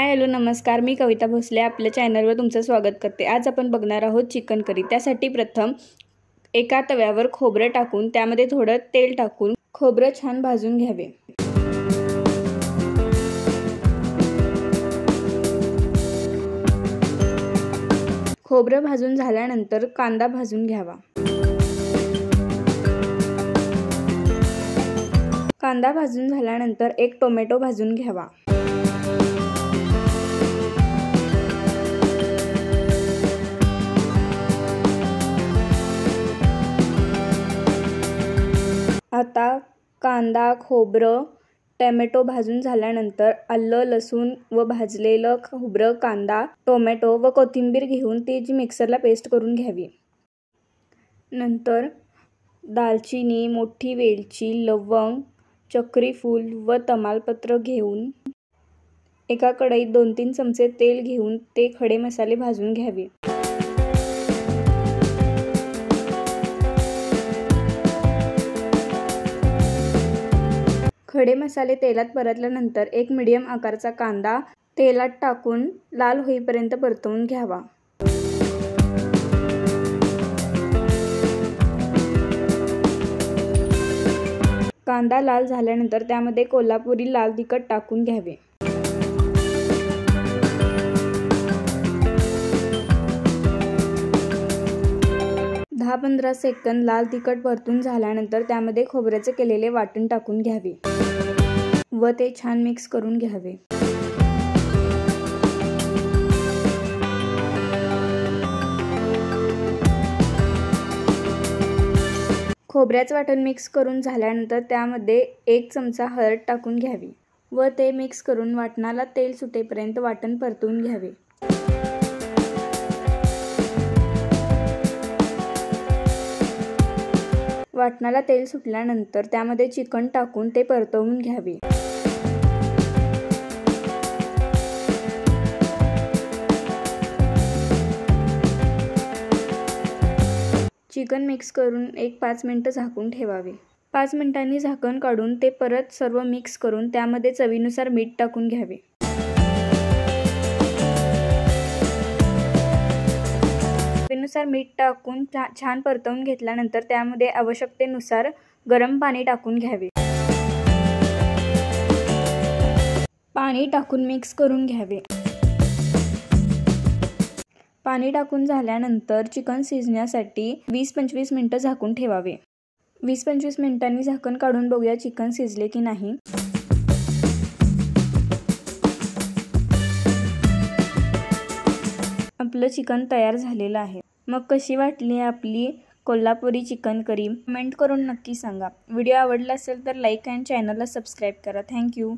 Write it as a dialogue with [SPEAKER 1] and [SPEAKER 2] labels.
[SPEAKER 1] Hi hello नमस्कार, मी कविता भोसले आपल्या चॅनलवर तुमचं स्वागत करते। आज आपण बघणार आहोत चिकन करी। त्यासाठी प्रथम एका तव्यावर खोबरं टाकून त्यामध्ये थोडं तेल टाकून खोबरं छान भाजून घ्यावे। खोबरं भाजून झाल्यानंतर कांदा भाजून घ्यावा। कांदा भाजून झाल्यानंतर एक टोमॅटो भाजून घ्यावा। आता कांदा, खोबरं, टोमॅटो भाजून झाल्यानंतर आलं, लसूण व भाजलेलं खोबरं, कांदा, टोमॅटो व कोथिंबीर घेऊन ती मिक्सरला पेस्ट करून घ्यावी। नंतर दालचिनी, मोठी वेलची, लवंग, चक्री फूल व तमालपत्र घेऊन एका कढईत 2-3 चमचे तेल घेऊन ते खडे मसाले भाजून घ्यावे। खडे मसाले तेलात परतल्यानंतर एक मीडियम आकाराचा कांदा तेलात टाकून लाल होईपर्यंत परतवून घ्यावा। कांदा लाल झाल्यानंतर त्यामध्ये कोल्हापुरी लाल तिखट टाकून घ्यावे। दहा 15 सेकंद लाल तिखट परतून झाल्यानंतर त्यामध्ये खोबऱ्याचे केलेले वाटण टाकून घ्यावे व ते छान मिक्स करून घ्यावे। खोबऱ्याचं वाटण मिक्स करून झाल्यानंतर त्यामध्ये 1 चमचा हळद टाकून घ्यावी व ते मिक्स करून वाटणाला तेल सुटेपर्यंत वाटण परतवून घ्यावे। वाटणाला तेल सुटल्यानंतर त्यामध्ये चिकन टाकून ते परतवून घ्यावे। चिकन मिक्स करून 5 मिनिटं झाकून ठेवावे। 5 मिनिटांनी झाकण काढून ते परत सर्व मिक्स करून त्यामध्ये चवीनुसार मीठ टाकून घ्यावे। चवीनुसार मीठ टाकून छान परतवून घेतल्यानंतर त्यामध्ये आवश्यकतेनुसार गरम पाणी टाकून घ्यावे। पाणी टाकून मिक्स करून घ्यावे। पाणी टाकून झाल्यानंतर चिकन शिजण्यासाठी 20-25 मिनिटं झाकून ठेवावे। 20-25 मिनिटांनी झाकण काढून बघूया चिकन शिजले की नाही। आपलं चिकन तयार झालेलं आहे। मग कशी वाटली आपली कोल्हापुरी चिकन करी कमेंट करून नक्की सांगा। व्हिडिओ आवडला असेल तर लाईक आणि चॅनलला सबस्क्राईब करा। थँक्यू।